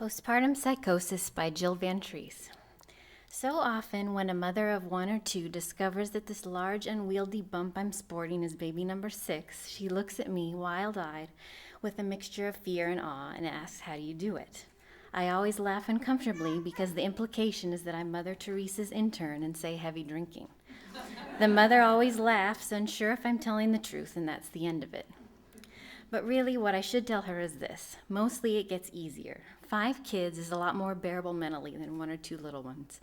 Postpartum Psychosis by Jill Van Treese. So often, when a mother of one or two discovers that this large, unwieldy bump I'm sporting is baby number 6, she looks at me, wild-eyed, with a mixture of fear and awe, and asks, "How do you do it?" I always laugh uncomfortably because the implication is that I'm Mother Teresa's intern and say heavy drinking. The mother always laughs, unsure if I'm telling the truth, and that's the end of it. But really, what I should tell her is this. Mostly it gets easier. 5 kids is a lot more bearable mentally than 1 or 2 little ones.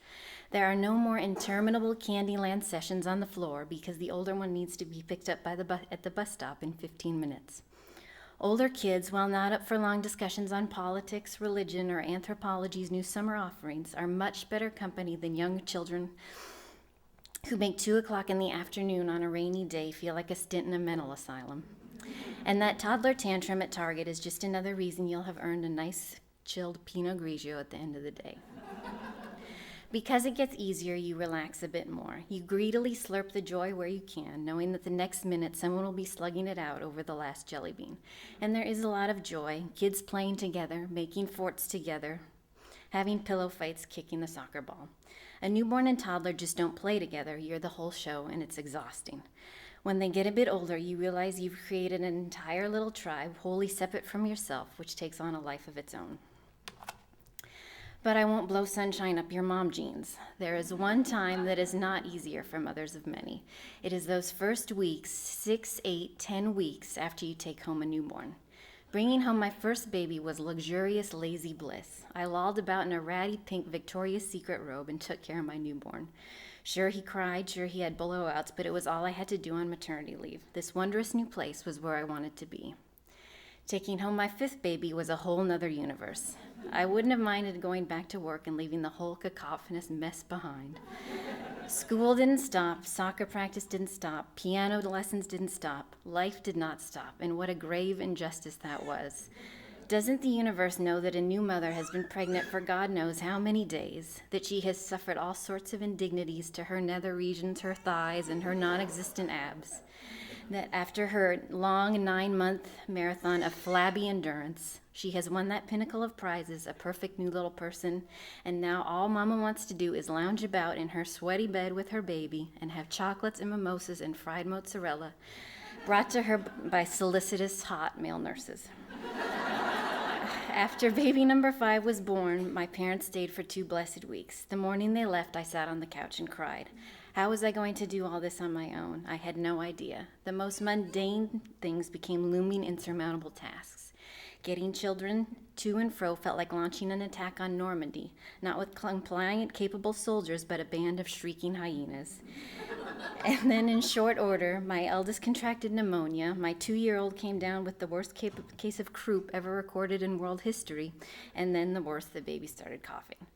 There are no more interminable Candyland sessions on the floor because the older one needs to be picked up at the bus stop in 15 minutes. Older kids, while not up for long discussions on politics, religion, or anthropology's new summer offerings, are much better company than young children who make 2 o'clock in the afternoon on a rainy day feel like a stint in a mental asylum. And that toddler tantrum at Target is just another reason you'll have earned a nice, chilled Pinot Grigio at the end of the day. Because it gets easier, you relax a bit more. You greedily slurp the joy where you can, knowing that the next minute someone will be slugging it out over the last jelly bean. And there is a lot of joy, kids playing together, making forts together, having pillow fights, kicking the soccer ball. A newborn and toddler just don't play together. You're the whole show, and it's exhausting. When they get a bit older, you realize you've created an entire little tribe, wholly separate from yourself, which takes on a life of its own. But I won't blow sunshine up your mom jeans. There is one time that is not easier for mothers of many. It is those first weeks, 6, 8, 10 weeks after you take home a newborn. Bringing home my first baby was luxurious, lazy bliss. I lolled about in a ratty pink Victoria's Secret robe and took care of my newborn. Sure, he cried, sure, he had blowouts, but it was all I had to do on maternity leave. This wondrous new place was where I wanted to be. Taking home my 5th baby was a whole nother universe. I wouldn't have minded going back to work and leaving the whole cacophonous mess behind. School didn't stop, soccer practice didn't stop, piano lessons didn't stop, life did not stop, and what a grave injustice that was. Doesn't the universe know that a new mother has been pregnant for God knows how many days, that she has suffered all sorts of indignities to her nether regions, her thighs, and her non-existent abs? That after her long 9-month marathon of flabby endurance, she has won that pinnacle of prizes, a perfect new little person, and now all Mama wants to do is lounge about in her sweaty bed with her baby and have chocolates and mimosas and fried mozzarella brought to her by solicitous hot male nurses. After baby number 5 was born, my parents stayed for 2 blessed weeks. The morning they left, I sat on the couch and cried. How was I going to do all this on my own? I had no idea. The most mundane things became looming, insurmountable tasks. Getting children to and fro felt like launching an attack on Normandy, not with compliant, capable soldiers, but a band of shrieking hyenas. And then in short order, my eldest contracted pneumonia, my 2-year-old came down with the worst case of croup ever recorded in world history, and then the worst, the baby started coughing.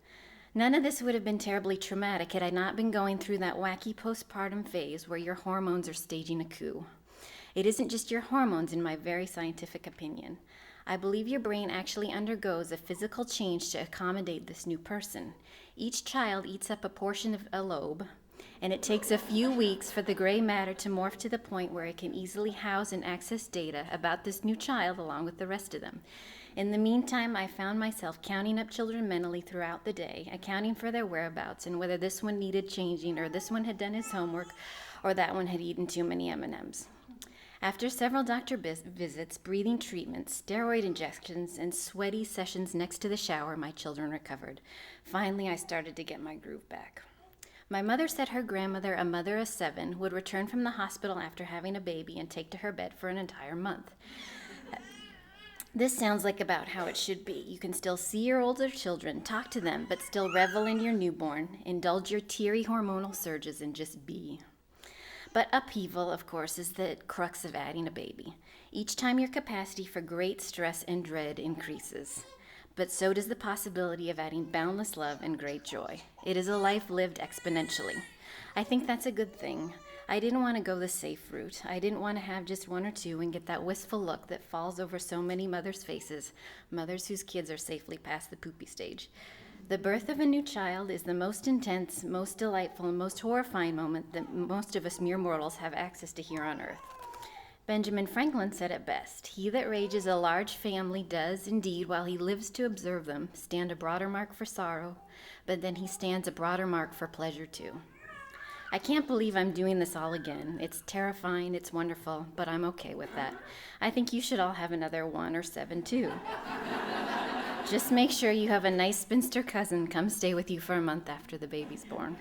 None of this would have been terribly traumatic had I not been going through that wacky postpartum phase where your hormones are staging a coup. It isn't just your hormones, in my very scientific opinion. I believe your brain actually undergoes a physical change to accommodate this new person. Each child eats up a portion of a lobe, and it takes a few weeks for the gray matter to morph to the point where it can easily house and access data about this new child along with the rest of them. In the meantime, I found myself counting up children mentally throughout the day, accounting for their whereabouts and whether this one needed changing or this one had done his homework or that one had eaten too many M&Ms. After several doctor visits, breathing treatments, steroid injections, and sweaty sessions next to the shower, my children recovered. Finally, I started to get my groove back. My mother said her grandmother, a mother of 7, would return from the hospital after having a baby and take to her bed for an entire month. This sounds like about how it should be. You can still see your older children, talk to them, but still revel in your newborn, indulge your teary hormonal surges, and just be. But upheaval, of course, is the crux of adding a baby. Each time your capacity for great stress and dread increases. But so does the possibility of adding boundless love and great joy. It is a life lived exponentially. I think that's a good thing. I didn't want to go the safe route. I didn't want to have just 1 or 2 and get that wistful look that falls over so many mothers' faces, mothers whose kids are safely past the poopy stage. The birth of a new child is the most intense, most delightful, and most horrifying moment that most of us mere mortals have access to here on earth. Benjamin Franklin said it best: "He that rages a large family does, indeed, while he lives to observe them, stand a broader mark for sorrow, but then he stands a broader mark for pleasure too." I can't believe I'm doing this all again. It's terrifying, it's wonderful, but I'm okay with that. I think you should all have another 1 or 7 too. Just make sure you have a nice spinster cousin come stay with you for a month after the baby's born.